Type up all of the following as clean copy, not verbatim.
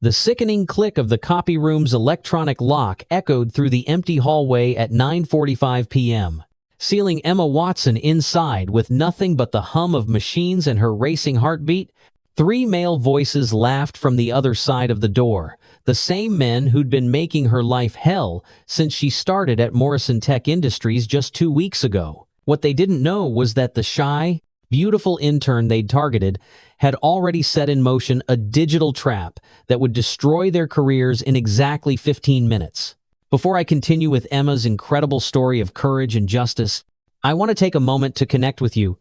The sickening click of the copy room's electronic lock echoed through the empty hallway at 9:45 p.m., sealing Emma Watson inside with nothing but the hum of machines and her racing heartbeat. 3 male voices laughed from the other side of the door, the same men who'd been making her life hell since she started at Morrison Tech Industries just 2 weeks ago. What they didn't know was that the shy, beautiful intern they'd targeted had already set in motion a digital trap that would destroy their careers in exactly 15 minutes. Before I continue with Emma's incredible story of courage and justice, I want to take a moment to connect with you,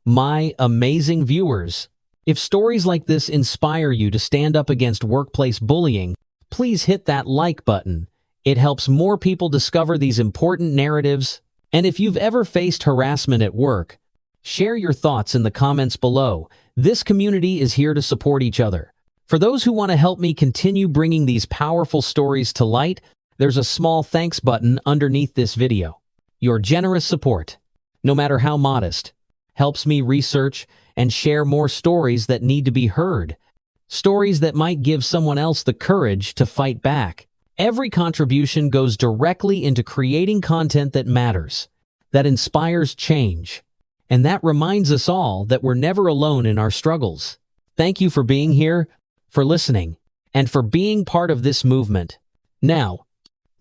my amazing viewers. If stories like this inspire you to stand up against workplace bullying, please hit that like button. It helps more people discover these important narratives. And if you've ever faced harassment at work, share your thoughts in the comments below. This community is here to support each other. For those who want to help me continue bringing these powerful stories to light, there's a small thanks button underneath this video. Your generous support, no matter how modest, helps me research and share more stories that need to be heard. Stories that might give someone else the courage to fight back. Every contribution goes directly into creating content that matters, that inspires change, and that reminds us all that we're never alone in our struggles. Thank you for being here, for listening, and for being part of this movement. Now,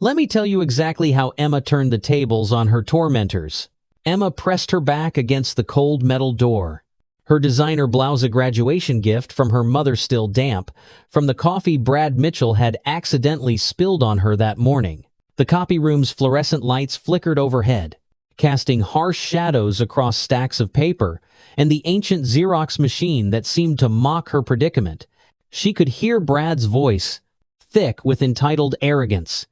let me tell you exactly how Emma turned the tables on her tormentors. Emma pressed her back against the cold metal door. Her designer blouse, a graduation gift from her mother, still damp from the coffee Brad Mitchell had accidentally spilled on her that morning. The copy room's fluorescent lights flickered overhead, casting harsh shadows across stacks of paper, and the ancient Xerox machine that seemed to mock her predicament. She could hear Brad's voice, thick with entitled arrogance,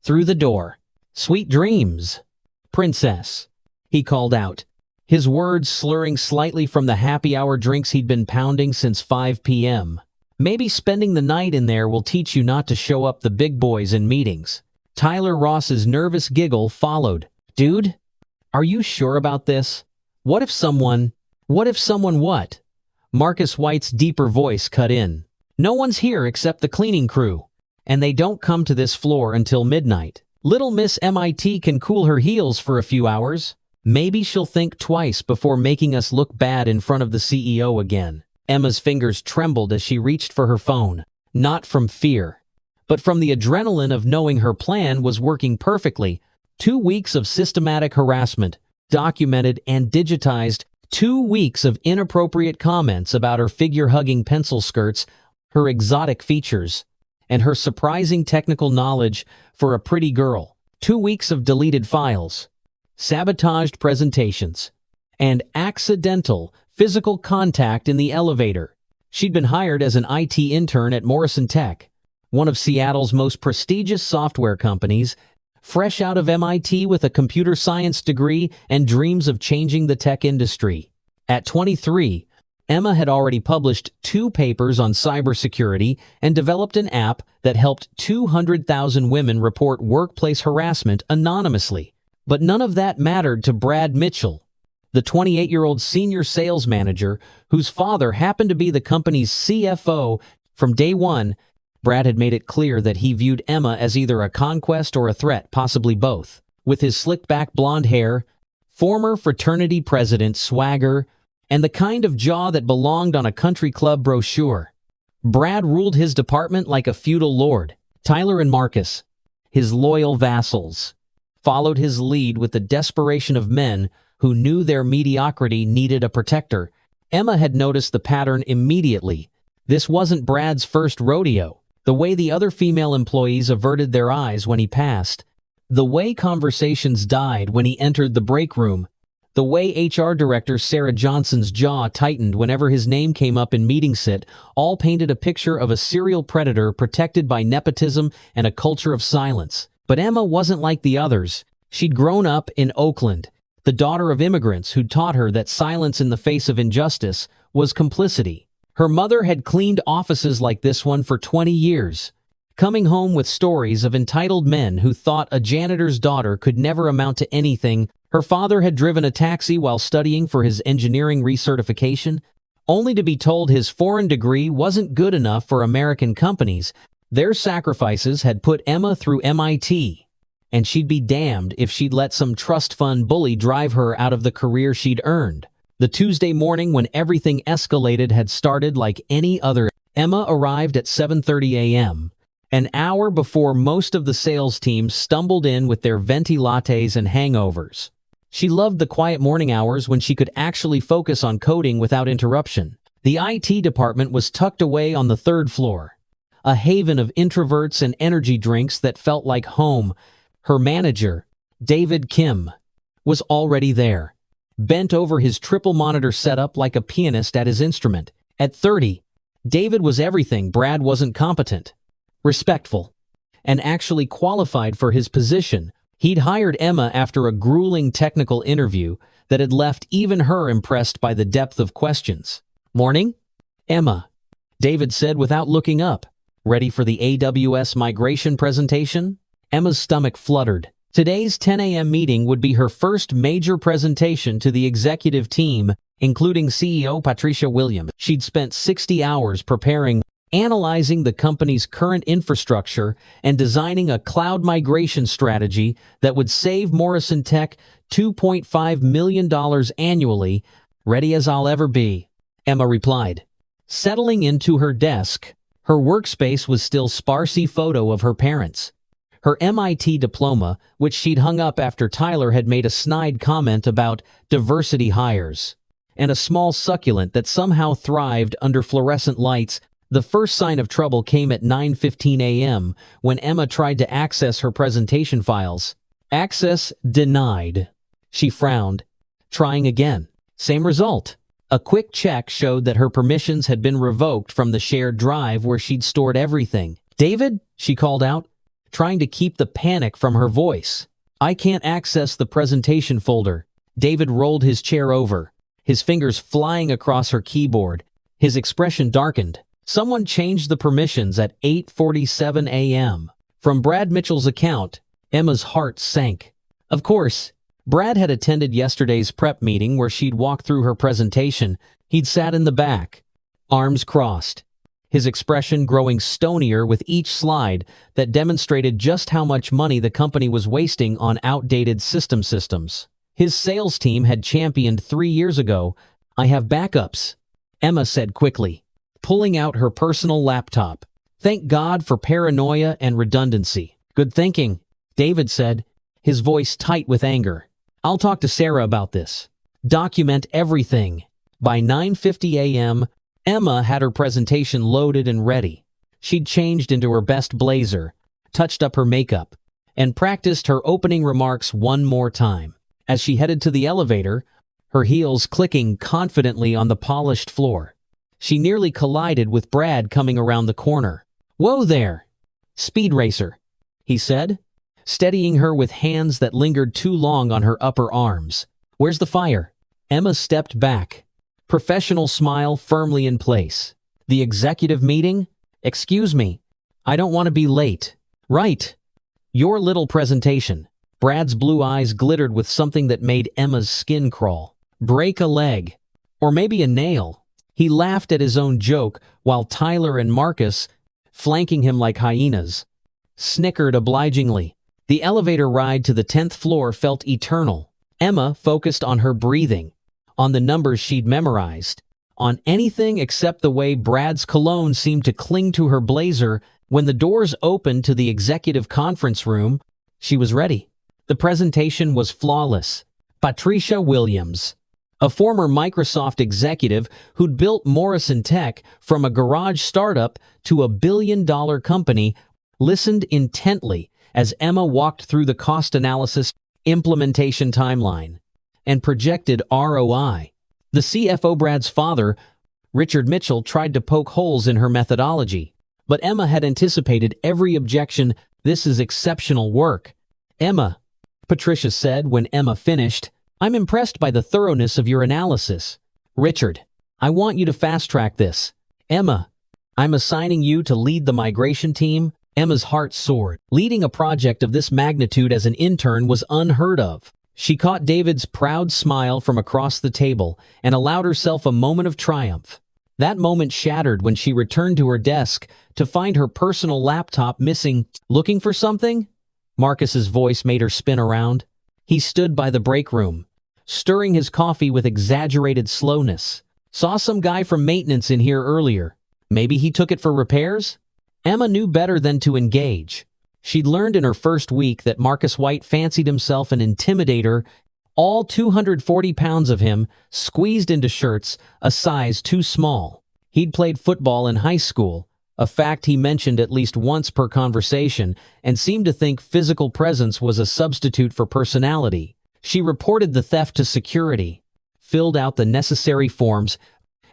through the door. "Sweet dreams, princess," he called out, his words slurring slightly from the happy hour drinks he'd been pounding since 5 p.m. "Maybe spending the night in there will teach you not to show up the big boys in meetings." Tyler Ross's nervous giggle followed. "Dude, are you sure about this? What if someone what? Marcus White's deeper voice cut in. "No one's here except the cleaning crew, and they don't come to this floor until midnight. Little Miss MIT can cool her heels for a few hours. Maybe she'll think twice before making us look bad in front of the CEO again." Emma's fingers trembled as she reached for her phone, not from fear, but from the adrenaline of knowing her plan was working perfectly. 2 weeks of systematic harassment, documented and digitized. 2 weeks of inappropriate comments about her figure-hugging pencil skirts, her exotic features, and her surprising technical knowledge for a pretty girl. 2 weeks of deleted files, sabotaged presentations, and accidental physical contact in the elevator. She'd been hired as an IT intern at Morrison Tech, one of Seattle's most prestigious software companies, fresh out of MIT with a computer science degree and dreams of changing the tech industry. At 23, Emma had already published 2 papers on cybersecurity and developed an app that helped 200,000 women report workplace harassment anonymously. But none of that mattered to Brad Mitchell, the 28-year-old senior sales manager whose father happened to be the company's CFO. From day one, Brad had made it clear that he viewed Emma as either a conquest or a threat, possibly both. With his slicked-back blonde hair, former fraternity president swagger, and the kind of jaw that belonged on a country club brochure, Brad ruled his department like a feudal lord. Tyler and Marcus, his loyal vassals, followed his lead with the desperation of men who knew their mediocrity needed a protector. Emma had noticed the pattern immediately. This wasn't Brad's first rodeo. The way the other female employees averted their eyes when he passed, the way conversations died when he entered the break room, the way HR Director Sarah Johnson's jaw tightened whenever his name came up in meeting sit, all painted a picture of a serial predator protected by nepotism and a culture of silence. But Emma wasn't like the others. She'd grown up in Oakland, the daughter of immigrants who'd taught her that silence in the face of injustice was complicity. Her mother had cleaned offices like this one for 20 years, coming home with stories of entitled men who thought a janitor's daughter could never amount to anything. Her father had driven a taxi while studying for his engineering recertification, only to be told his foreign degree wasn't good enough for American companies. Their sacrifices had put Emma through MIT, and she'd be damned if she'd let some trust fund bully drive her out of the career she'd earned. The Tuesday morning when everything escalated had started like any other. Emma arrived at 7:30 a.m., an hour before most of the sales team stumbled in with their venti lattes and hangovers. She loved the quiet morning hours when she could actually focus on coding without interruption. The IT department was tucked away on the third floor, a haven of introverts and energy drinks that felt like home. Her manager, David Kim, was already there, bent over his triple monitor setup like a pianist at his instrument. At 30, David was everything Brad wasn't: competent, respectful, and actually qualified for his position. He'd hired Emma after a grueling technical interview that had left even her impressed by the depth of questions. "Morning, Emma," David said without looking up. "Ready for the AWS migration presentation?" Emma's stomach fluttered. Today's 10 a.m. meeting would be her first major presentation to the executive team, including CEO Patricia Williams. She'd spent 60 hours preparing, analyzing the company's current infrastructure, and designing a cloud migration strategy that would save Morrison Tech $2.5 million annually. "Ready as I'll ever be," Emma replied. Settling into her desk, her workspace was still sparsy photo of her parents, her MIT diploma, which she'd hung up after Tyler had made a snide comment about diversity hires, and a small succulent that somehow thrived under fluorescent lights. The first sign of trouble came at 9:15 a.m. when Emma tried to access her presentation files. "Access denied," she frowned. Trying again. Same result. A quick check showed that her permissions had been revoked from the shared drive where she'd stored everything. "David," she called out, trying to keep the panic from her voice. "I can't access the presentation folder." David rolled his chair over, his fingers flying across her keyboard. His expression darkened. Someone changed the permissions at 8:47 a.m. From Brad Mitchell's account. Emma's heart sank. Of course, Brad had attended yesterday's prep meeting where she'd walked through her presentation. He'd sat in the back, arms crossed, his expression growing stonier with each slide that demonstrated just how much money the company was wasting on outdated systems. His sales team had championed 3 years ago. "I have backups," Emma said quickly, pulling out her personal laptop. "Thank God for paranoia and redundancy." "Good thinking," David said, his voice tight with anger. "I'll talk to Sarah about this. Document everything." By 9:50 a.m., Emma had her presentation loaded and ready. She'd changed into her best blazer, touched up her makeup, and practiced her opening remarks one more time. As she headed to the elevator, her heels clicking confidently on the polished floor, she nearly collided with Brad coming around the corner. "Whoa there, speed racer," he said, steadying her with hands that lingered too long on her upper arms. "Where's the fire?" Emma stepped back, professional smile firmly in place. "The executive meeting? Excuse me, I don't want to be late." "Right. Your little presentation." Brad's blue eyes glittered with something that made Emma's skin crawl. "Break a leg. Or maybe a nail." He laughed at his own joke while Tyler and Marcus, flanking him like hyenas, snickered obligingly. The elevator ride to the 10th floor felt eternal. Emma focused on her breathing, on the numbers she'd memorized, on anything except the way Brad's cologne seemed to cling to her blazer. When the doors opened to the executive conference room, she was ready. The presentation was flawless. Patricia Williams, a former Microsoft executive who'd built Morrison Tech from a garage startup to a billion-dollar company, listened intently as Emma walked through the cost analysis, implementation timeline, and projected ROI. The CFO, Brad's father, Richard Mitchell, tried to poke holes in her methodology, but Emma had anticipated every objection. "This is exceptional work, Emma," Patricia said when Emma finished. "I'm impressed by the thoroughness of your analysis. Richard, I want you to fast-track this. Emma, I'm assigning you to lead the migration team." Emma's heart soared. Leading a project of this magnitude as an intern was unheard of. She caught David's proud smile from across the table and allowed herself a moment of triumph. That moment shattered when she returned to her desk to find her personal laptop missing. Looking for something? Marcus's voice made her spin around. He stood by the break room, stirring his coffee with exaggerated slowness. Saw some guy from maintenance in here earlier. Maybe he took it for repairs? Emma knew better than to engage. She'd learned in her first week that Marcus White fancied himself an intimidator, all 240 pounds of him squeezed into shirts a size too small. He'd played football in high school, a fact he mentioned at least once per conversation, and seemed to think physical presence was a substitute for personality. She reported the theft to security, filled out the necessary forms,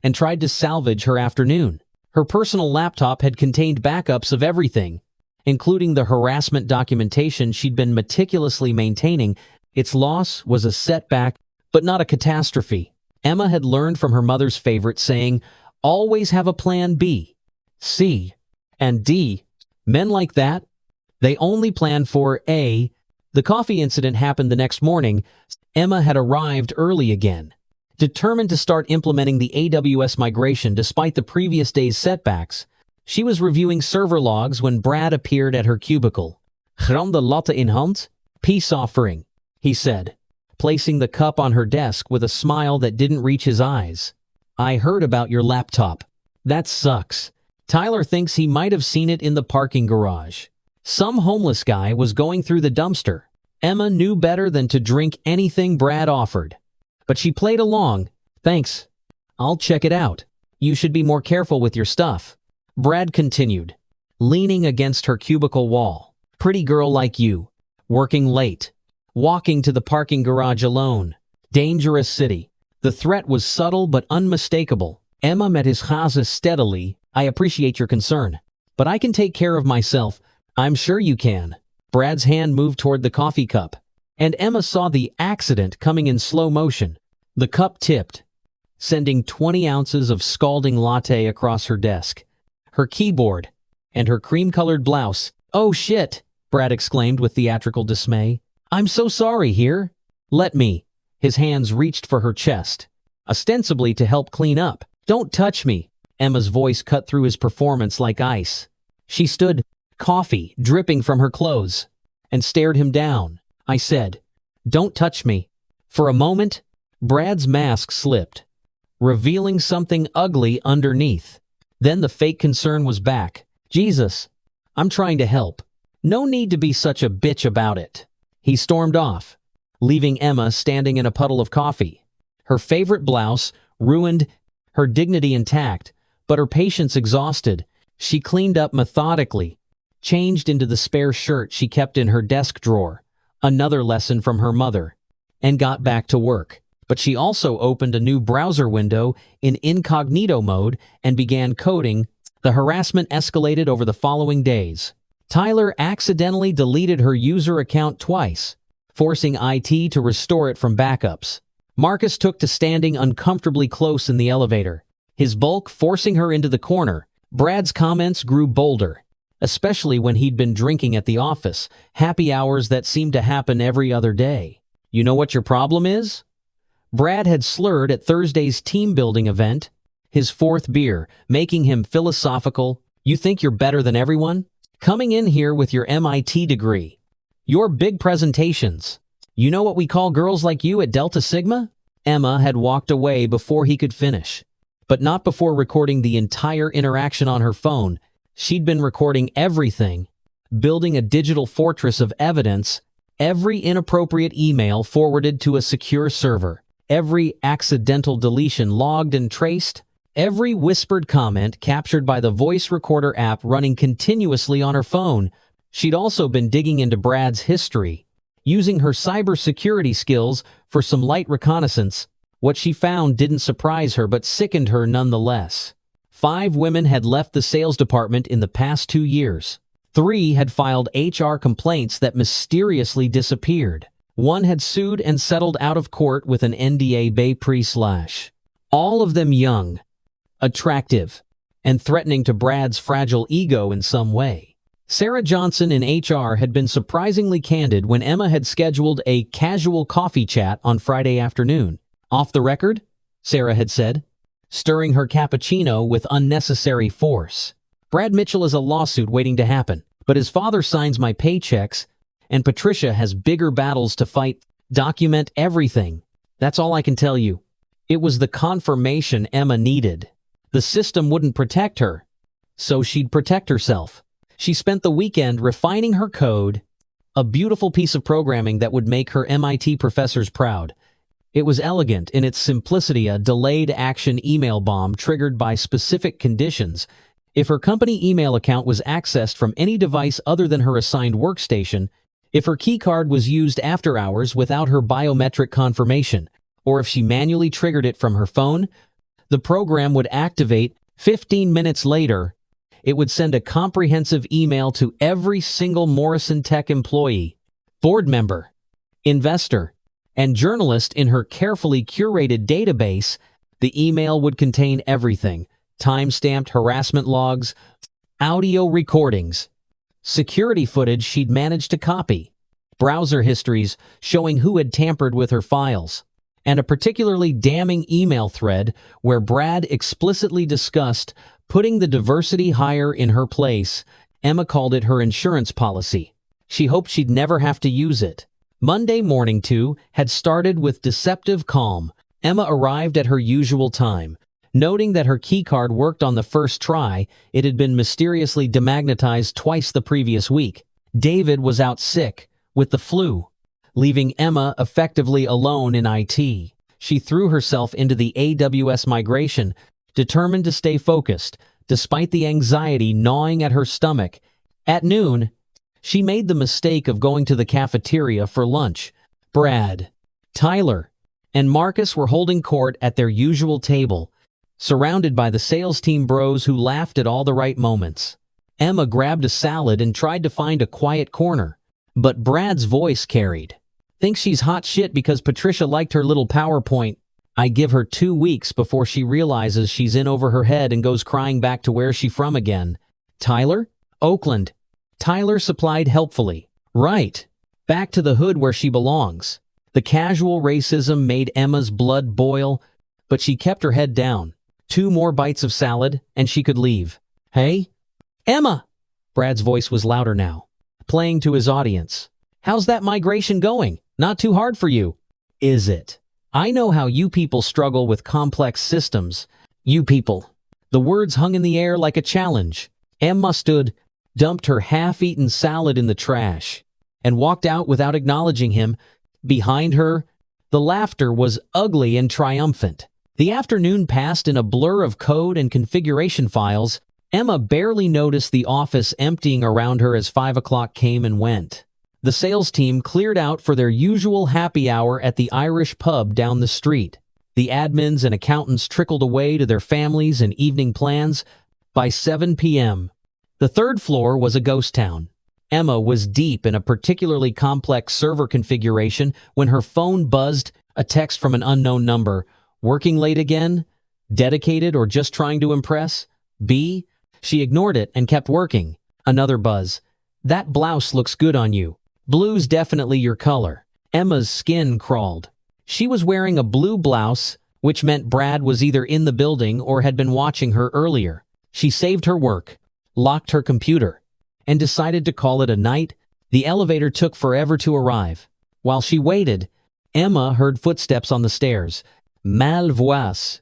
and tried to salvage her afternoon. Her personal laptop had contained backups of everything, including the harassment documentation she'd been meticulously maintaining. Its loss was a setback, but not a catastrophe. Emma had learned from her mother's favorite saying, "Always have a plan B, C, and D." Men like that, they only plan for A. The coffee incident happened the next morning. Emma had arrived early again, determined to start implementing the AWS migration despite the previous day's setbacks. She was reviewing server logs when Brad appeared at her cubicle. "Grande latte in hand? Peace offering," he said, placing the cup on her desk with a smile that didn't reach his eyes. "I heard about your laptop. That sucks. Tyler thinks he might have seen it in the parking garage. Some homeless guy was going through the dumpster." Emma knew better than to drink anything Brad offered, but she played along. "Thanks. I'll check it out. You should be more careful with your stuff," Brad continued, leaning against her cubicle wall. "Pretty girl like you, working late, walking to the parking garage alone. Dangerous city." The threat was subtle but unmistakable. Emma met his gaze steadily. "I appreciate your concern, but I can take care of myself." "I'm sure you can." Brad's hand moved toward the coffee cup, and Emma saw the accident coming in slow motion. The cup tipped, sending 20 ounces of scalding latte across her desk, her keyboard, and her cream-colored blouse. "Oh shit!" Brad exclaimed with theatrical dismay. "I'm so sorry here." "Let me." His hands reached for her chest, ostensibly to help clean up. "Don't touch me." Emma's voice cut through his performance like ice. She stood, coffee dripping from her clothes, and stared him down. "I said, don't touch me." For a moment, Brad's mask slipped, revealing something ugly underneath. Then the fake concern was back. "Jesus, I'm trying to help. No need to be such a bitch about it." He stormed off, leaving Emma standing in a puddle of coffee. Her favorite blouse ruined, her dignity intact, but her patience exhausted. She cleaned up methodically, changed into the spare shirt she kept in her desk drawer, another lesson from her mother, and got back to work. But she also opened a new browser window in incognito mode and began coding. The harassment escalated over the following days. Tyler accidentally deleted her user account twice, forcing IT to restore it from backups. Marcus took to standing uncomfortably close in the elevator, his bulk forcing her into the corner. Brad's comments grew bolder, especially when he'd been drinking at the office, happy hours that seemed to happen every other day. "You know what your problem is?" Brad had slurred at Thursday's team-building event, his fourth beer, making him philosophical. "You think you're better than everyone? Coming in here with your MIT degree, your big presentations. You know what we call girls like you at Delta Sigma?" Emma had walked away before he could finish, but not before recording the entire interaction on her phone. She'd been recording everything, building a digital fortress of evidence, every inappropriate email forwarded to a secure server, every accidental deletion logged and traced, every whispered comment captured by the voice recorder app running continuously on her phone. She'd also been digging into Brad's history, using her cybersecurity skills for some light reconnaissance. What she found didn't surprise her but sickened her nonetheless. 5 women had left the sales department in the past 2 years. 3 had filed HR complaints that mysteriously disappeared. 1 had sued and settled out of court with an NDA /. All of them young, attractive, and threatening to Brad's fragile ego in some way. Sarah Johnson in HR had been surprisingly candid when Emma had scheduled a casual coffee chat on Friday afternoon. "Off the record," Sarah had said, stirring her cappuccino with unnecessary force. Brad Mitchell has a lawsuit waiting to happen, but his father signs my paychecks, and Patricia has bigger battles to fight. Document everything. That's all I can tell you. It was the confirmation Emma needed. The system wouldn't protect her, so she'd protect herself. She spent the weekend refining her code, a beautiful piece of programming that would make her MIT professors proud. It was elegant in its simplicity, a delayed action email bomb triggered by specific conditions. If her company email account was accessed from any device other than her assigned workstation, if her keycard was used after hours without her biometric confirmation, or if she manually triggered it from her phone, the program would activate. 15 minutes later, it would send a comprehensive email to every single Morrison Tech employee, board member, investor, and journalist in her carefully curated database. The email would contain everything: time-stamped harassment logs, audio recordings, security footage she'd managed to copy, browser histories showing who had tampered with her files, and a particularly damning email thread where Brad explicitly discussed putting the diversity hire in her place. Emma called it her insurance policy. She hoped she'd never have to use it. Monday morning, too, had started with deceptive calm. Emma arrived at her usual time. Noting that her keycard worked on the first try, it had been mysteriously demagnetized twice the previous week. David was out sick, with the flu, leaving Emma effectively alone in IT. She threw herself into the AWS migration, determined to stay focused, despite the anxiety gnawing at her stomach. At noon, she made the mistake of going to the cafeteria for lunch. Brad, Tyler, and Marcus were holding court at their usual table, surrounded by the sales team bros who laughed at all the right moments. Emma grabbed a salad and tried to find a quiet corner, but Brad's voice carried. Thinks she's hot shit because Patricia liked her little PowerPoint. I give her 2 weeks before she realizes she's in over her head and goes crying back to where she from again. Tyler? Oakland. Tyler supplied helpfully. Right. Back to the hood where she belongs. The casual racism made Emma's blood boil, but she kept her head down. 2 more bites of salad, and she could leave. Hey? Emma! Brad's voice was louder now, playing to his audience. How's that migration going? Not too hard for you, is it? I know how you people struggle with complex systems. You people. The words hung in the air like a challenge. Emma stood, dumped her half-eaten salad in the trash, and walked out without acknowledging him. Behind her, the laughter was ugly and triumphant. The afternoon passed in a blur of code and configuration files. Emma barely noticed the office emptying around her as 5 o'clock came and went. The sales team cleared out for their usual happy hour at the Irish pub down the street. The admins and accountants trickled away to their families and evening plans. By 7 p.m., the 3rd floor was a ghost town. Emma was deep in a particularly complex server configuration when her phone buzzed, a text from an unknown number. Working late again? Dedicated or just trying to impress? B? She ignored it and kept working. Another buzz. That blouse looks good on you. Blue's definitely your color. Emma's skin crawled. She was wearing a blue blouse, which meant Brad was either in the building or had been watching her earlier. She saved her work, locked her computer, and decided to call it a night. The elevator took forever to arrive. While she waited, Emma heard footsteps on the stairs. Malvoisie.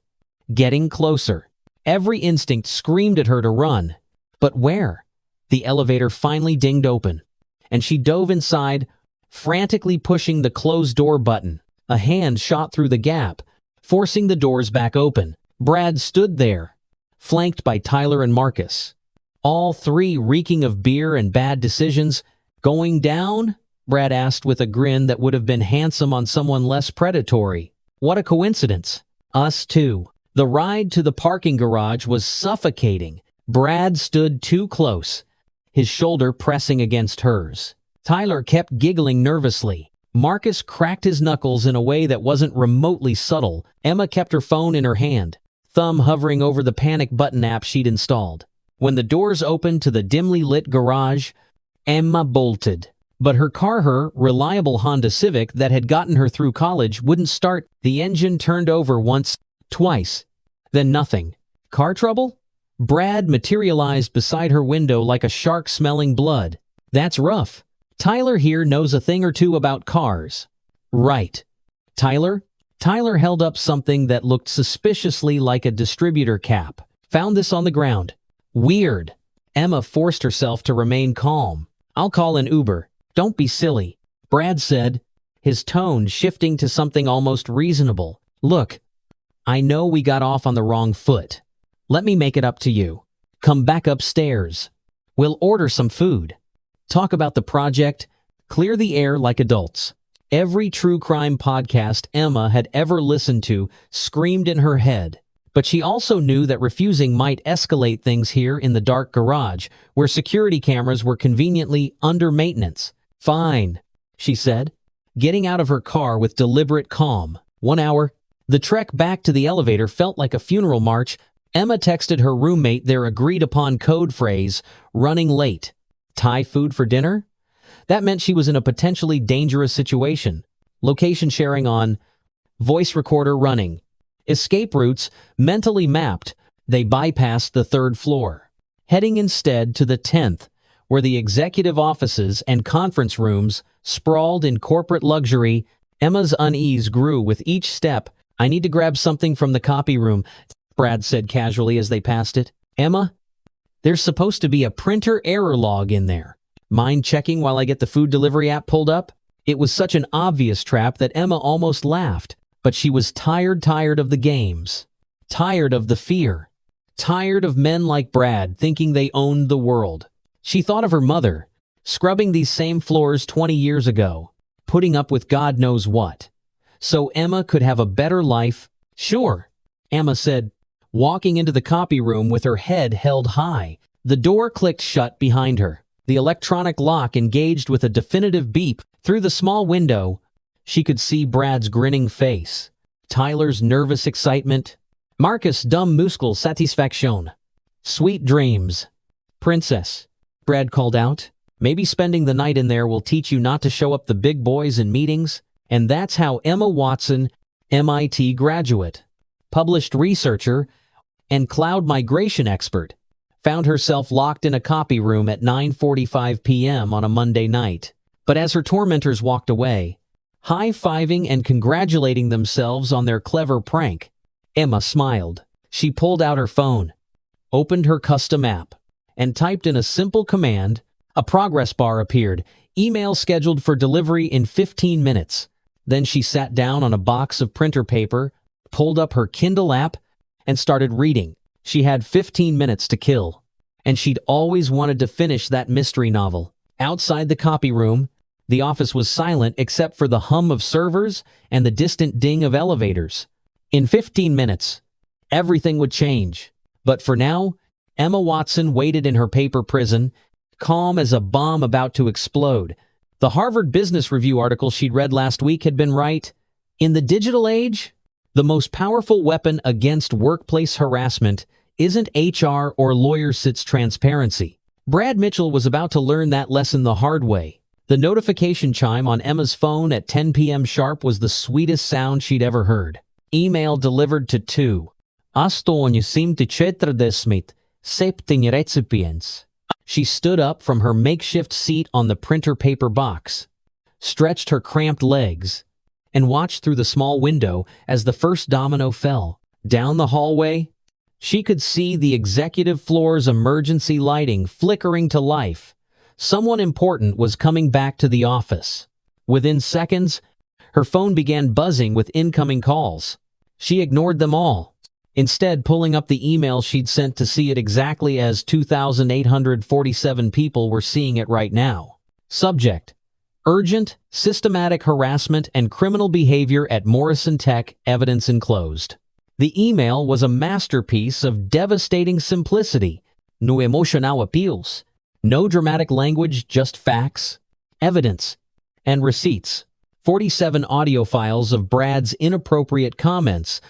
Getting closer. Every instinct screamed at her to run. But where? The elevator finally dinged open, and she dove inside, frantically pushing the closed door button. A hand shot through the gap, forcing the doors back open. Brad stood there, flanked by Tyler and Marcus, all 3 reeking of beer and bad decisions. Going down? Brad asked with a grin that would have been handsome on someone less predatory. What a coincidence. Us too. The ride to the parking garage was suffocating. Brad stood too close, his shoulder pressing against hers. Tyler kept giggling nervously. Marcus cracked his knuckles in a way that wasn't remotely subtle. Emma kept her phone in her hand, thumb hovering over the panic button app she'd installed. When the doors opened to the dimly lit garage, Emma bolted. But her reliable Honda Civic that had gotten her through college wouldn't start. The engine turned over once, twice. Then nothing. Car trouble? Brad materialized beside her window like a shark smelling blood. That's rough. Tyler here knows a thing or two about cars. Right. Tyler? Tyler held up something that looked suspiciously like a distributor cap. Found this on the ground. Weird. Emma forced herself to remain calm. I'll call an Uber. Don't be silly, Brad said, his tone shifting to something almost reasonable. Look, I know we got off on the wrong foot. Let me make it up to you. Come back upstairs. We'll order some food. Talk about the project. Clear the air like adults. Every true crime podcast Emma had ever listened to screamed in her head. But she also knew that refusing might escalate things here in the dark garage, where security cameras were conveniently under maintenance. Fine, she said, getting out of her car with deliberate calm. 1 hour. The trek back to the elevator felt like a funeral march. Emma texted her roommate their agreed-upon code phrase, running late. Thai food for dinner? That meant she was in a potentially dangerous situation. Location sharing on. Voice recorder running. Escape routes mentally mapped. They bypassed the 3rd floor, heading instead to the 10th, where the executive offices and conference rooms sprawled in corporate luxury. Emma's unease grew with each step. I need to grab something from the copy room, Brad said casually as they passed it. Emma, there's supposed to be a printer error log in there. Mind checking while I get the food delivery app pulled up? It was such an obvious trap that Emma almost laughed. But she was tired of the games. Tired of the fear. Tired of men like Brad thinking they owned the world. She thought of her mother, scrubbing these same floors 20 years ago, putting up with God knows what. So Emma could have a better life. Sure, Emma said, walking into the copy room with her head held high. The door clicked shut behind her. The electronic lock engaged with a definitive beep. Through the small window, she could see Brad's grinning face, Tyler's nervous excitement, Marcus' dumb muscle satisfaction. Sweet dreams. Princess, Brad called out. Maybe spending the night in there will teach you not to show up the big boys in meetings. And that's how Emma Watson, MIT graduate, published researcher, and cloud migration expert, found herself locked in a copy room at 9:45 p.m. on a Monday night. But as her tormentors walked away, high-fiving and congratulating themselves on their clever prank, Emma smiled. She pulled out her phone, opened her custom app, and typed in a simple command. A progress bar appeared. Email scheduled for delivery in 15 minutes. Then she sat down on a box of printer paper, pulled up her Kindle app, and started reading. She had 15 minutes to kill, and she'd always wanted to finish that mystery novel. Outside the copy room, the office was silent except for the hum of servers and the distant ding of elevators. In 15 minutes, everything would change. But for now, Emma Watson waited in her paper prison, calm as a bomb about to explode. The Harvard Business Review article she'd read last week had been right. In the digital age, the most powerful weapon against workplace harassment isn't HR or lawyers, it's transparency. Brad Mitchell was about to learn that lesson the hard way. The notification chime on Emma's phone at 10 p.m. sharp was the sweetest sound she'd ever heard. Email delivered to 2:74 recipients. She stood up from her makeshift seat on the printer paper box, stretched her cramped legs, and watched through the small window as the first domino fell. Down the hallway, she could see the executive floor's emergency lighting flickering to life. Someone important was coming back to the office. Within seconds, her phone began buzzing with incoming calls. She ignored them all, instead pulling up the email she'd sent to see it exactly as 2,847 people were seeing it right now. Subject: Urgent, systematic harassment and criminal behavior at Morrison Tech, evidence enclosed. The email was a masterpiece of devastating simplicity. No emotional appeals. No dramatic language, just facts, evidence, and receipts. 47 audio files of Brad's inappropriate comments,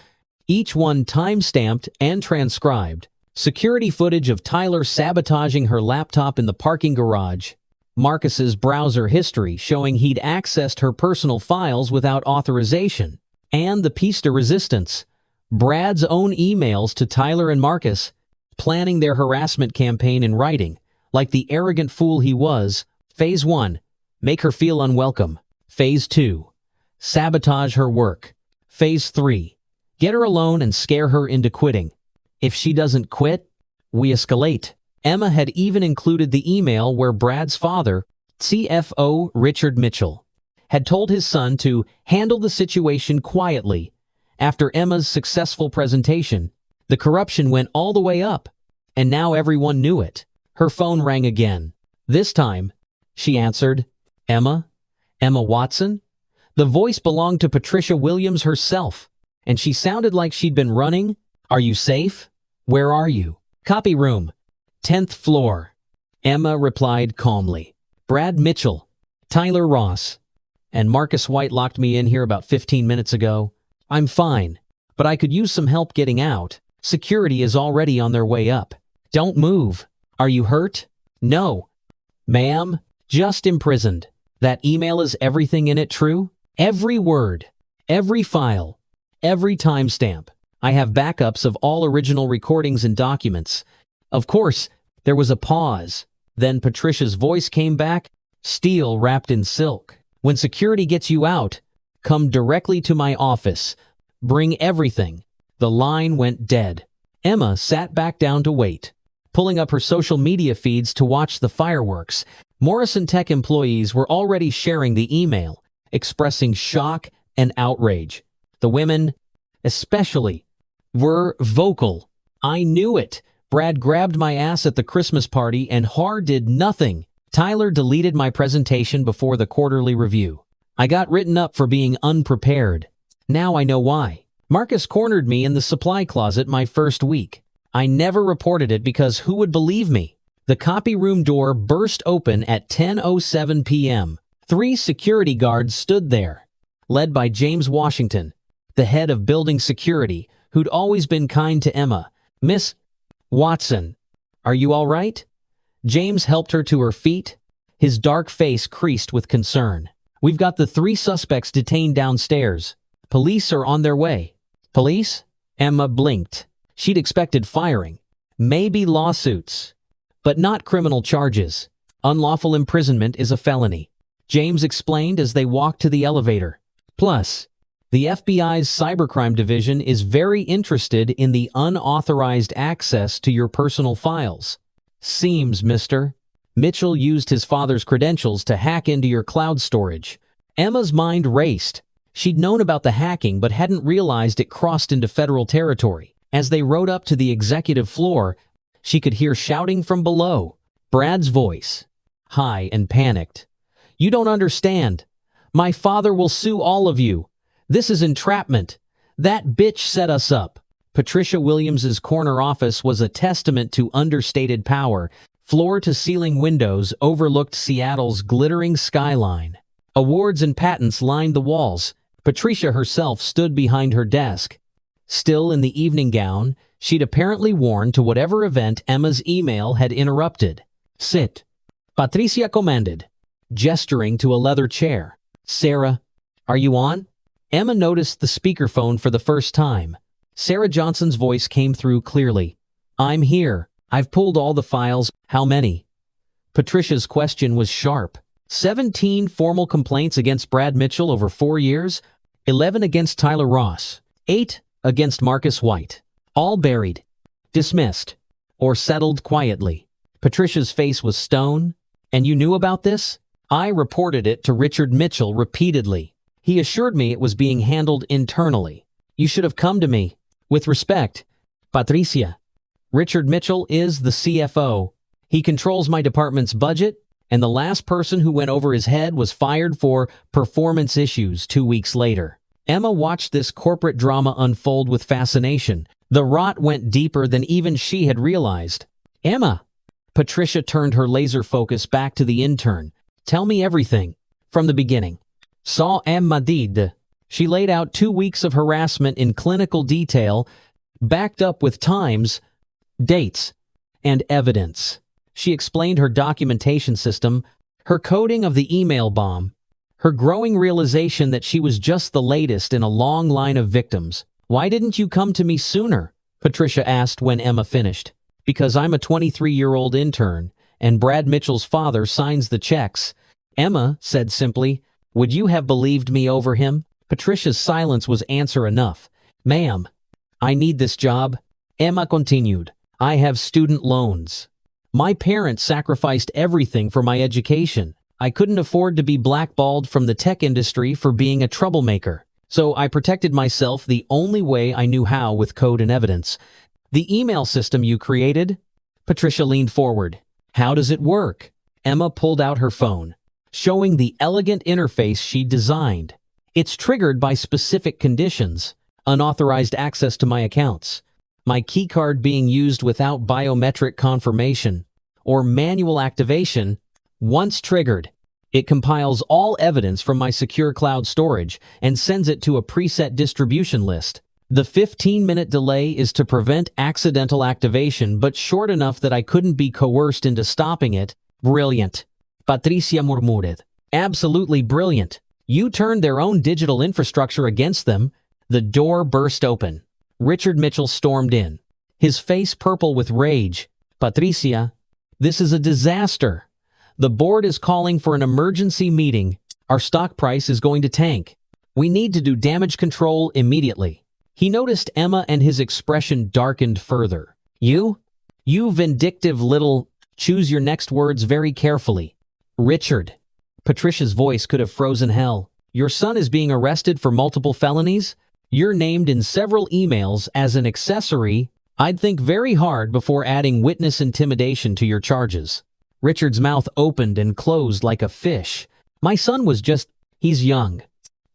each one time-stamped and transcribed. Security footage of Tyler sabotaging her laptop in the parking garage. Marcus's browser history showing he'd accessed her personal files without authorization. And the piece de resistance, Brad's own emails to Tyler and Marcus, planning their harassment campaign in writing. Like the arrogant fool he was, Phase 1, make her feel unwelcome. Phase 2, sabotage her work. Phase 3, get her alone and scare her into quitting. If she doesn't quit, we escalate. Emma had even included the email where Brad's father, CFO Richard Mitchell, had told his son to handle the situation quietly. After Emma's successful presentation, the corruption went all the way up, and now everyone knew it. Her phone rang again. This time, she answered. Emma? Emma Watson? The voice belonged to Patricia Williams herself, and she sounded like she'd been running. Are you safe? Where are you? Copy room, 10th floor. Emma replied calmly. Brad Mitchell, Tyler Ross, and Marcus White locked me in here about 15 minutes ago. I'm fine, but I could use some help getting out. Security is already on their way up. Don't move. Are you hurt? No. Ma'am, just imprisoned. That email is everything in it true? Every word, every file, every timestamp. I have backups of all original recordings and documents. Of course, there was a pause. Then Patricia's voice came back, steel wrapped in silk. When security gets you out, come directly to my office. Bring everything. The line went dead. Emma sat back down to wait, pulling up her social media feeds to watch the fireworks. Morrison Tech employees were already sharing the email, expressing shock and outrage. The women, especially, were vocal. I knew it. Brad grabbed my ass at the Christmas party and Har did nothing. Tyler deleted my presentation before the quarterly review. I got written up for being unprepared. Now I know why. Marcus cornered me in the supply closet my first week. I never reported it because who would believe me? The copy room door burst open at 10:07 p.m. 3 security guards stood there, led by James Washington, the head of building security, who'd always been kind to Emma. Miss Watson, are you all right? James helped her to her feet, his dark face creased with concern. We've got the 3 suspects detained downstairs. Police are on their way. Police? Emma blinked. She'd expected firing. Maybe lawsuits. But not criminal charges. Unlawful imprisonment is a felony. James explained as they walked to the elevator. Plus, the FBI's cybercrime division is very interested in the unauthorized access to your personal files. Seems, Mr. Mitchell used his father's credentials to hack into your cloud storage. Emma's mind raced. She'd known about the hacking but hadn't realized it crossed into federal territory. As they rode up to the executive floor, she could hear shouting from below. Brad's voice, high and panicked. You don't understand. My father will sue all of you. This is entrapment. That bitch set us up. Patricia Williams's corner office was a testament to understated power. Floor-to-ceiling windows overlooked Seattle's glittering skyline. Awards and patents lined the walls. Patricia herself stood behind her desk. Still in the evening gown, she'd apparently worn to whatever event Emma's email had interrupted. Sit. Patricia commanded, gesturing to a leather chair. Sarah, are you on? Emma noticed the speakerphone for the first time. Sarah Johnson's voice came through clearly. I'm here. I've pulled all the files. How many? Patricia's question was sharp. 17 formal complaints against Brad Mitchell over 4 years, 11 against Tyler Ross, 8 against Marcus White. All buried, dismissed, or settled quietly. Patricia's face was stone. And you knew about this? I reported it to Richard Mitchell repeatedly. He assured me it was being handled internally. You should have come to me. With respect, Patricia. Richard Mitchell is the CFO. He controls my department's budget, and the last person who went over his head was fired for performance issues 2 weeks later. Emma watched this corporate drama unfold with fascination. The rot went deeper than even she had realized. Emma! Patricia turned her laser focus back to the intern. Tell me everything. From the beginning. Saw Emma did. She laid out 2 weeks of harassment in clinical detail, backed up with times, dates, and evidence. She explained her documentation system, her coding of the email bomb, her growing realization that she was just the latest in a long line of victims. Why didn't you come to me sooner? Patricia asked when Emma finished. Because I'm a 23-year-old intern, and Brad Mitchell's father signs the checks. Emma said simply, would you have believed me over him? Patricia's silence was answer enough. Ma'am, I need this job. Emma continued, I have student loans. My parents sacrificed everything for my education. I couldn't afford to be blackballed from the tech industry for being a troublemaker. So I protected myself the only way I knew how with code and evidence. The email system you created? Patricia leaned forward. How does it work? Emma pulled out her phone, showing the elegant interface she'd designed. It's triggered by specific conditions, unauthorized access to my accounts, my keycard being used without biometric confirmation, or manual activation. Once triggered, it compiles all evidence from my secure cloud storage and sends it to a preset distribution list. The 15-minute delay is to prevent accidental activation, but short enough that I couldn't be coerced into stopping it. Brilliant. Patricia murmured. Absolutely brilliant. You turned their own digital infrastructure against them. The door burst open. Richard Mitchell stormed in, his face purple with rage. Patricia, this is a disaster. The board is calling for an emergency meeting. Our stock price is going to tank. We need to do damage control immediately. He noticed Emma and his expression darkened further. You vindictive little... Choose your next words very carefully. Richard. Patricia's voice could have frozen hell. Your son is being arrested for multiple felonies? You're named in several emails as an accessory. I'd think very hard before adding witness intimidation to your charges. Richard's mouth opened and closed like a fish. My son was just... He's young.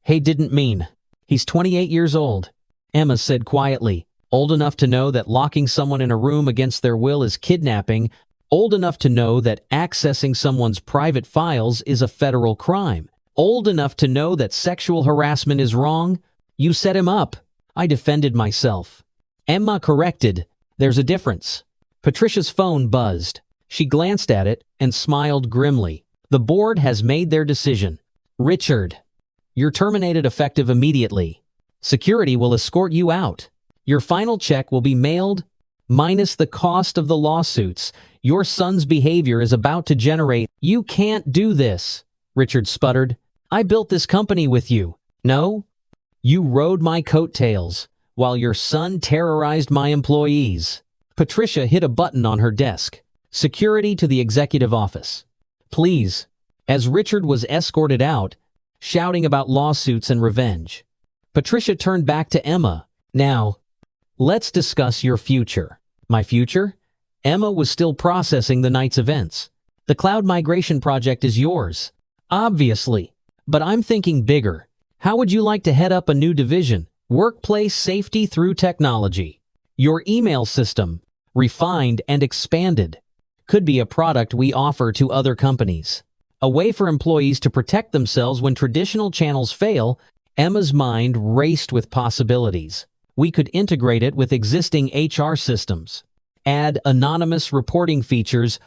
Hey, didn't mean. He's 28 years old. Emma said quietly. Old enough to know that locking someone in a room against their will is kidnapping. Old enough to know that accessing someone's private files is a federal crime. Old enough to know that sexual harassment is wrong. You set him up. I defended myself. Emma corrected. There's a difference. Patricia's phone buzzed. She glanced at it and smiled grimly. The board has made their decision. Richard, you're terminated effective immediately. Security will escort you out. Your final check will be mailed, minus the cost of the lawsuits your son's behavior is about to generate. You can't do this, Richard sputtered. I built this company with you. No? You rode my coattails while your son terrorized my employees. Patricia hit a button on her desk. Security to the executive office. Please. As Richard was escorted out, shouting about lawsuits and revenge. Patricia turned back to Emma. Now, let's discuss your future. My future? Emma was still processing the night's events. The cloud migration project is yours. Obviously. But I'm thinking bigger. How would you like to head up a new division? Workplace safety through technology. Your email system, refined and expanded, could be a product we offer to other companies. A way for employees to protect themselves when traditional channels fail. Emma's mind raced with possibilities. We could integrate it with existing HR systems, add anonymous reporting features,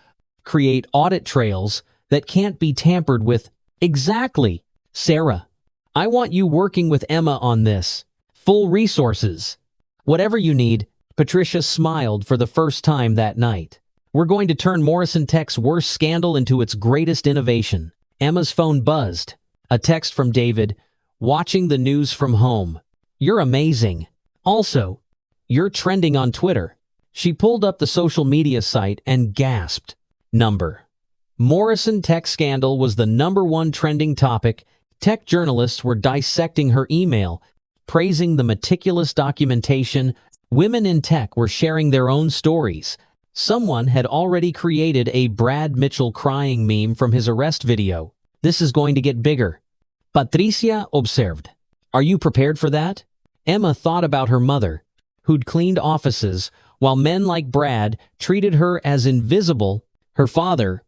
create audit trails that can't be tampered with. Exactly, Sarah. I want you working with Emma on this. Full resources. Whatever you need. Patricia smiled for the first time that night. We're going to turn Morrison Tech's worst scandal into its greatest innovation. Emma's phone buzzed. A text from David, watching the news from home. You're amazing. Also, you're trending on Twitter. She pulled up the social media site and gasped. Morrison Tech scandal was the #1 trending topic. Tech journalists were dissecting her email, praising the meticulous documentation. Women in tech were sharing their own stories. Someone had already created a Brad Mitchell crying meme from his arrest video. This is going to get bigger. Patricia observed. Are you prepared for that? Emma thought about her mother, who'd cleaned offices, while men like Brad treated her as invisible. Her father,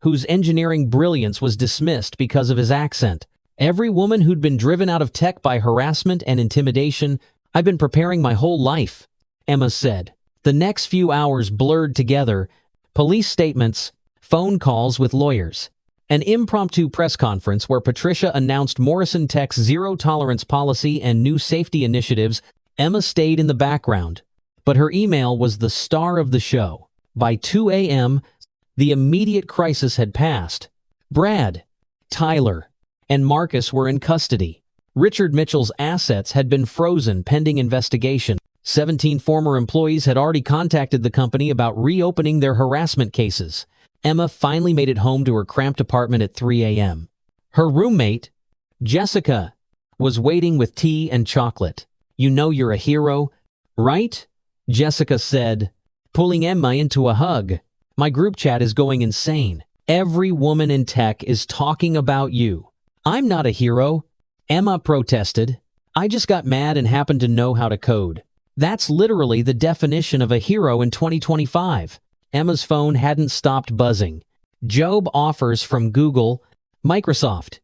whose engineering brilliance was dismissed because of his accent. Every woman who'd been driven out of tech by harassment and intimidation. I've been preparing my whole life, Emma said. The next few hours blurred together. Police statements, phone calls with lawyers, an impromptu press conference where Patricia announced Morrison Tech's zero-tolerance policy and new safety initiatives. Emma stayed in the background, but her email was the star of the show. By 2 a.m., the immediate crisis had passed. Brad, Tyler, and Marcus were in custody. Richard Mitchell's assets had been frozen pending investigation. 17 former employees had already contacted the company about reopening their harassment cases. Emma finally made it home to her cramped apartment at 3 a.m. Her roommate, Jessica, was waiting with tea and chocolate. "You know you're a hero, right?" Jessica said, pulling Emma into a hug. "My group chat is going insane. Every woman in tech is talking about you." "I'm not a hero," Emma protested. "I just got mad and happened to know how to code." That's literally the definition of a hero in 2025. Emma's phone hadn't stopped buzzing. Job offers from Google, Microsoft,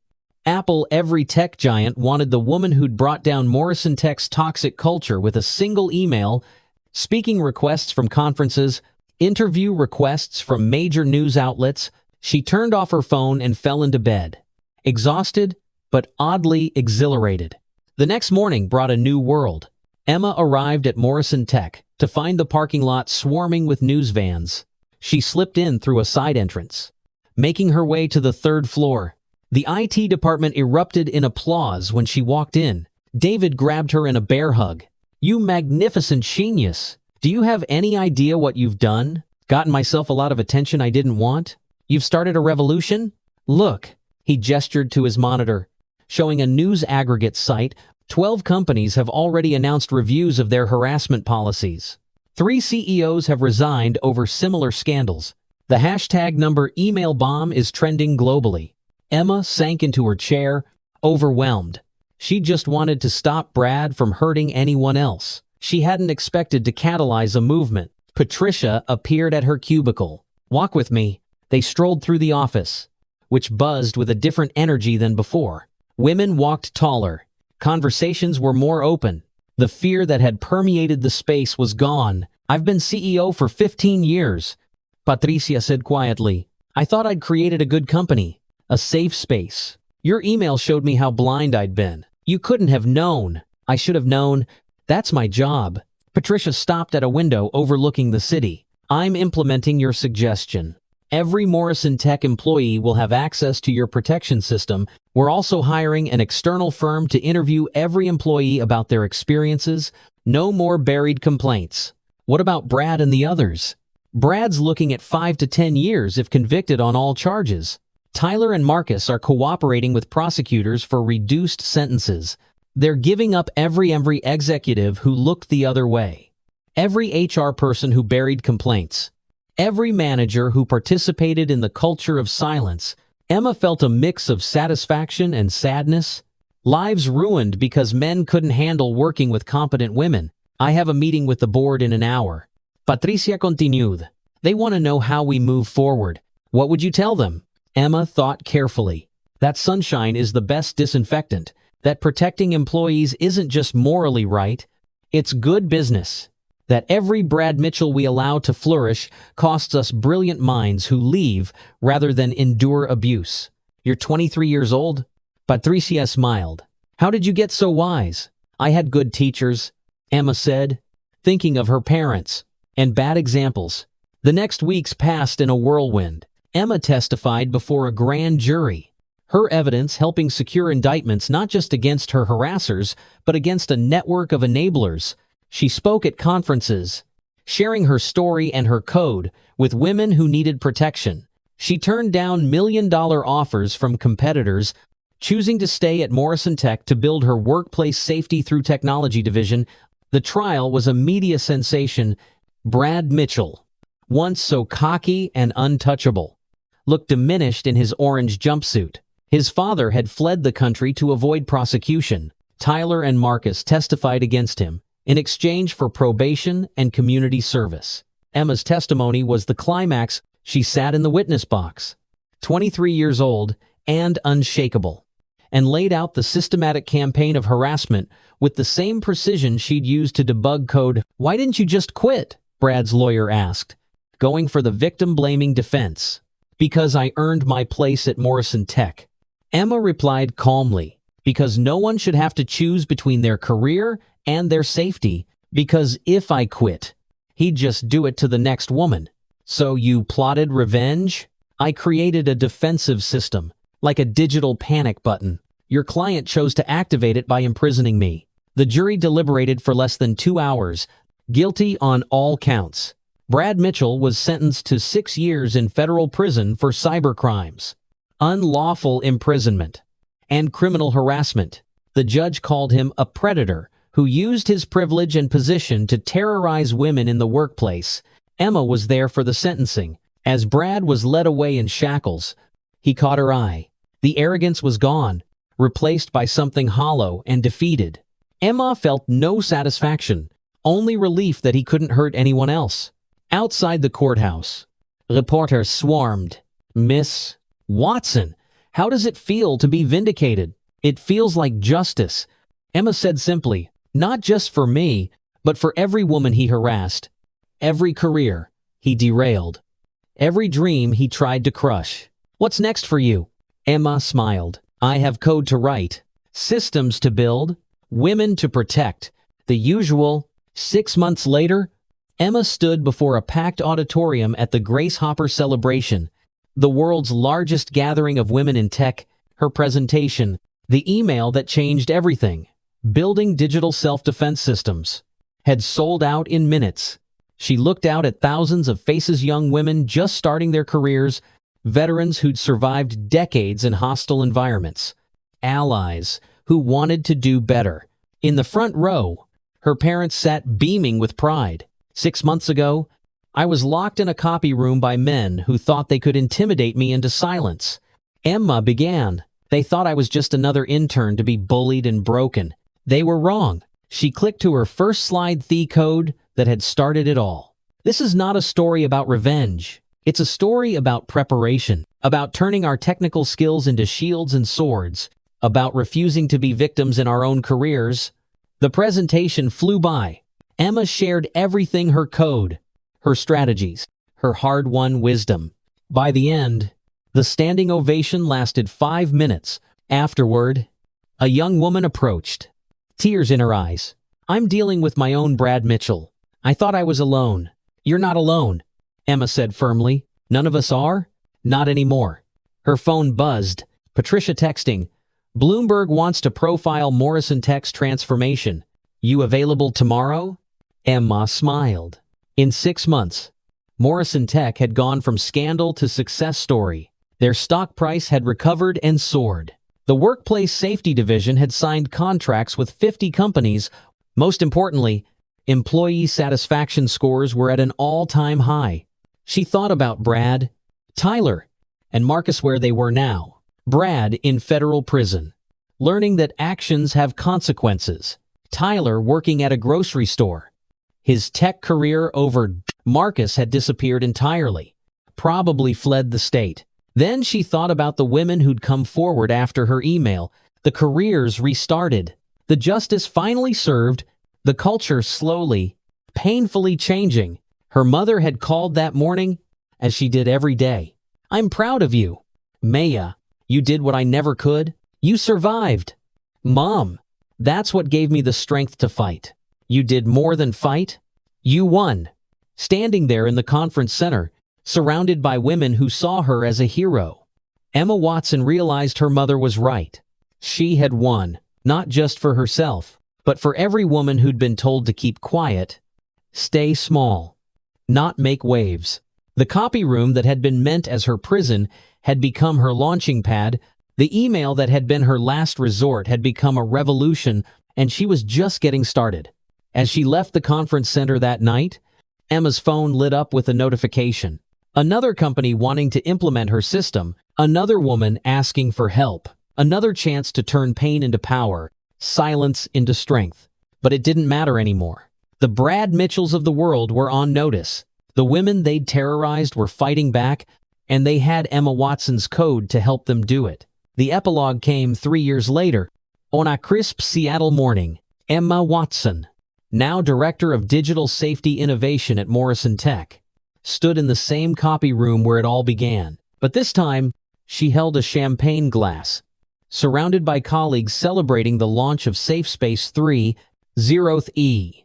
Apple. Every tech giant wanted the woman who'd brought down Morrison Tech's toxic culture with a single email, speaking requests from conferences, interview requests from major news outlets. She turned off her phone and fell into bed, exhausted but oddly exhilarated. The next morning brought a new world. Emma arrived at Morrison Tech to find the parking lot swarming with news vans. She slipped in through a side entrance, making her way to the third floor. The IT department erupted in applause when she walked in. David grabbed her in a bear hug. "You magnificent genius! Do you have any idea what you've done? Gotten myself a lot of attention I didn't want? You've started a revolution? Look," he gestured to his monitor, showing a news aggregate site. 12 companies have already announced reviews of their harassment policies. 3 CEOs have resigned over similar scandals. The hashtag number email bomb is trending globally. Emma sank into her chair, overwhelmed. She just wanted to stop Brad from hurting anyone else. She hadn't expected to catalyze a movement. Patricia appeared at her cubicle. "Walk with me." They strolled through the office, which buzzed with a different energy than before. Women walked taller. Conversations were more open. The fear that had permeated the space was gone. "I've been CEO for 15 years, Patricia said quietly. "I thought I'd created a good company, a safe space. Your email showed me how blind I'd been. You couldn't have known." "I should have known. That's my job." Patricia stopped at a window overlooking the city. "I'm implementing your suggestion. Every Morrison Tech employee will have access to your protection system. We're also hiring an external firm to interview every employee about their experiences. No more buried complaints." "What about Brad and the others?" "Brad's looking at 5 to 10 years if convicted on all charges. Tyler and Marcus are cooperating with prosecutors for reduced sentences. They're giving up every executive who looked the other way, every HR person who buried complaints, every manager who participated in the culture of silence." Emma felt a mix of satisfaction and sadness. Lives ruined because men couldn't handle working with competent women. "I have a meeting with the board in an hour," Patricia continued. "They want to know how we move forward." "What would you tell them?" Emma thought carefully. That sunshine is the best disinfectant. That protecting employees isn't just morally right, it's good business. That every Brad Mitchell we allow to flourish costs us brilliant minds who leave rather than endure abuse. "You're 23 years old?" Patricia smiled. "How did you get so wise?" "I had good teachers," Emma said, thinking of her parents, "and bad examples." The next weeks passed in a whirlwind. Emma testified before a grand jury, her evidence helping secure indictments not just against her harassers, but against a network of enablers. She spoke at conferences, sharing her story and her code with women who needed protection. She turned down million-dollar offers from competitors, choosing to stay at Morrison Tech to build her workplace safety through technology division. The trial was a media sensation. Brad Mitchell, once so cocky and untouchable, looked diminished in his orange jumpsuit. His father had fled the country to avoid prosecution. Tyler and Marcus testified against him in exchange for probation and community service. Emma's testimony was the climax. She sat in the witness box, 23 years old and unshakable, and laid out the systematic campaign of harassment with the same precision she'd used to debug code. "Why didn't you just quit?" Brad's lawyer asked, going for the victim-blaming defense. "Because I earned my place at Morrison Tech," Emma replied calmly. Because no one should have to choose between their career and their safety. Because if I quit, he'd just do it to the next woman. So you plotted revenge? I created a defensive system, like a digital panic button. Your client chose to activate it by imprisoning me. The jury deliberated for less than 2 hours. Guilty on all counts. Brad Mitchell was sentenced to 6 years in federal prison for cybercrimes, unlawful imprisonment, and criminal harassment. The judge called him a predator who used his privilege and position to terrorize women in the workplace. Emma was there for the sentencing. As Brad was led away in shackles, he caught her eye. The arrogance was gone, replaced by something hollow and defeated. Emma felt no satisfaction, only relief that he couldn't hurt anyone else. Outside the courthouse, reporters swarmed. Miss Watson, how does it feel to be vindicated? It feels like justice, Emma said simply. Not just for me, but for every woman he harassed, every career he derailed, every dream he tried to crush. What's next for you? Emma smiled. I have code to write, systems to build, women to protect. The usual. 6 months later, Emma stood before a packed auditorium at the Grace Hopper celebration, the world's largest gathering of women in tech. Her presentation, the email that changed everything, building digital self-defense systems, had sold out in minutes. She looked out at thousands of faces, young women just starting their careers, veterans who'd survived decades in hostile environments, allies who wanted to do better. In the front row, her parents sat beaming with pride. 6 months ago, I was locked in a copy room by men who thought they could intimidate me into silence. Emma began. They thought I was just another intern to be bullied and broken. They were wrong. She clicked to her first slide, the code that had started it all. This is not a story about revenge. It's a story about preparation, about turning our technical skills into shields and swords, about refusing to be victims in our own careers. The presentation flew by. Emma shared everything: her code, her strategies, her hard-won wisdom. By the end, the standing ovation lasted 5 minutes. Afterward, a young woman approached, tears in her eyes. I'm dealing with my own Brad Mitchell. I thought I was alone. You're not alone, Emma said firmly. None of us are? Not anymore. Her phone buzzed. Patricia texting. Bloomberg wants to profile Morrison Tech's transformation. You available tomorrow? Emma smiled. In 6 months, Morrison Tech had gone from scandal to success story. Their stock price had recovered and soared. The workplace safety division had signed contracts with 50 companies. Most importantly, employee satisfaction scores were at an all-time high. She thought about Brad, Tyler, and Marcus, where they were now. Brad in federal prison, learning that actions have consequences. Tyler working at a grocery store. His tech career over. Marcus had disappeared entirely, probably fled the state. Then she thought about the women who'd come forward after her email. The careers restarted. The justice finally served. The culture slowly, painfully changing. Her mother had called that morning, as she did every day. I'm proud of you. Maya, you did what I never could. You survived. Mom, that's what gave me the strength to fight. You did more than fight. You won. Standing there in the conference center, surrounded by women who saw her as a hero, Emma Watson realized her mother was right. She had won, not just for herself, but for every woman who'd been told to keep quiet, stay small, not make waves. The copy room that had been meant as her prison had become her launching pad. The email that had been her last resort had become a revolution, and she was just getting started. As she left the conference center that night, Emma's phone lit up with a notification. Another company wanting to implement her system, another woman asking for help, another chance to turn pain into power, silence into strength. But it didn't matter anymore. The Brad Mitchells of the world were on notice. The women they'd terrorized were fighting back, and they had Emma Watson's code to help them do it. The epilogue came 3 years later. On a crisp Seattle morning, Emma Watson, now Director of Digital Safety Innovation at Morrison Tech, stood in the same copy room where it all began. But this time, she held a champagne glass, surrounded by colleagues celebrating the launch of Safe Space 3.0e,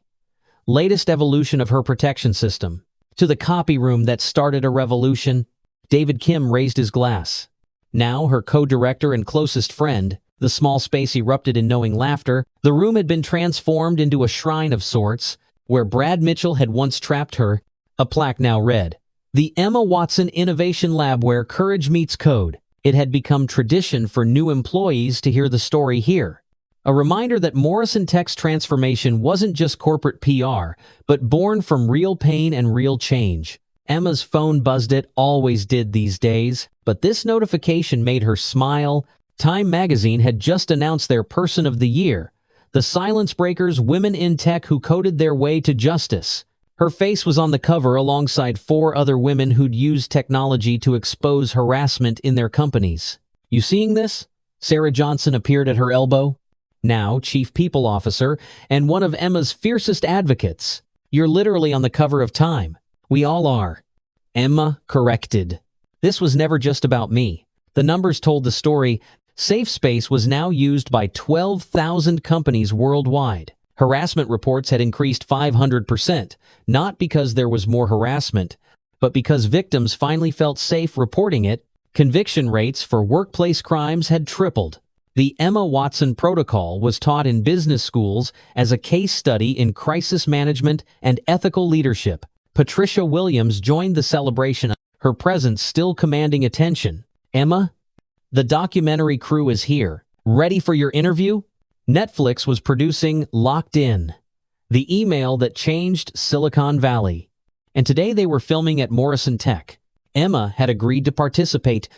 latest evolution of her protection system. To the copy room that started a revolution, David Kim raised his glass. Now, her co-director and closest friend, the small space erupted in knowing laughter. The room had been transformed into a shrine of sorts, where Brad Mitchell had once trapped her. A plaque now read, "The Emma Watson Innovation Lab where courage meets code." It had become tradition for new employees to hear the story here. A reminder that Morrison Tech's transformation wasn't just corporate PR, but born from real pain and real change. Emma's phone buzzed. It always did these days, but this notification made her smile. Time magazine had just announced their Person of the Year, the Silence Breakers, women in tech who coded their way to justice. Her face was on the cover alongside 4 other women who'd used technology to expose harassment in their companies. "You seeing this?" Sarah Johnson appeared at her elbow, now Chief People Officer and one of Emma's fiercest advocates. "You're literally on the cover of Time." "We all are," Emma corrected. "This was never just about me." The numbers told the story. Safe Space was now used by 12,000 companies worldwide. Harassment reports had increased 500%, not because there was more harassment, but because victims finally felt safe reporting it. Conviction rates for workplace crimes had tripled. The Emma Watson Protocol was taught in business schools as a case study in crisis management and ethical leadership. Patricia Williams joined the celebration, her presence still commanding attention. "Emma, the documentary crew is here. Ready for your interview?" Netflix was producing Locked In, the email that changed Silicon Valley. And today they were filming at Morrison Tech. Emma had agreed to participate,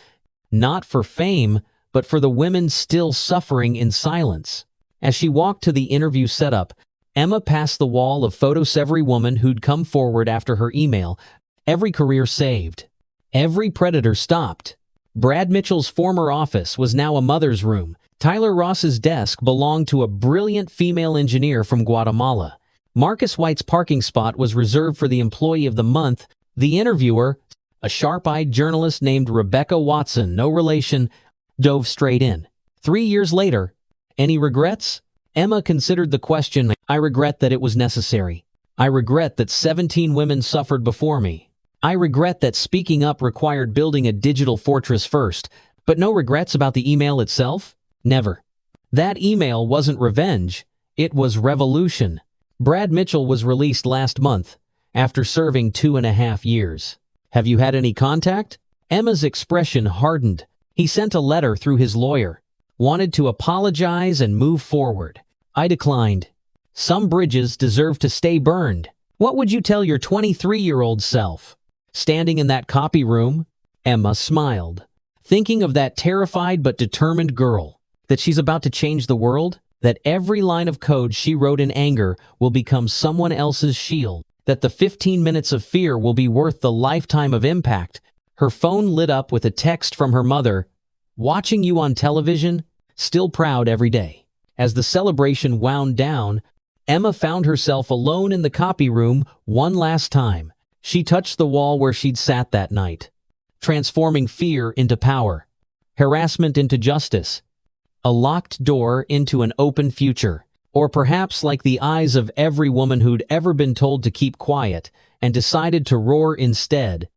not for fame, but for the women still suffering in silence. As she walked to the interview setup, Emma passed the wall of photos. Every woman who'd come forward after her email, every career saved, every predator stopped. Brad Mitchell's former office was now a mother's room. Tyler Ross's desk belonged to a brilliant female engineer from Guatemala. Marcus White's parking spot was reserved for the Employee of the Month. The interviewer, a sharp-eyed journalist named Rebecca Watson, no relation, dove straight in. 3 years later, "Any regrets?" Emma considered the question. "I regret that it was necessary. I regret that 17 women suffered before me. I regret that speaking up required building a digital fortress first, but no regrets about the email itself? Never. That email wasn't revenge, it was revolution." Brad Mitchell was released last month, after serving 2.5 years. "Have you had any contact?" Emma's expression hardened. He sent a letter through his lawyer. Wanted to apologize and move forward. "I declined. Some bridges deserve to stay burned." What would you tell your 23-year-old self? Standing in that copy room, Emma smiled, thinking of that terrified but determined girl. That she's about to change the world, that every line of code she wrote in anger will become someone else's shield, that the 15 minutes of fear will be worth the lifetime of impact. Her phone lit up with a text from her mother, "Watching you on television, still proud every day." As the celebration wound down, Emma found herself alone in the copy room one last time. She touched the wall where she'd sat that night, transforming fear into power, harassment into justice, a locked door into an open future. Or perhaps like the eyes of every woman who'd ever been told to keep quiet and decided to roar instead.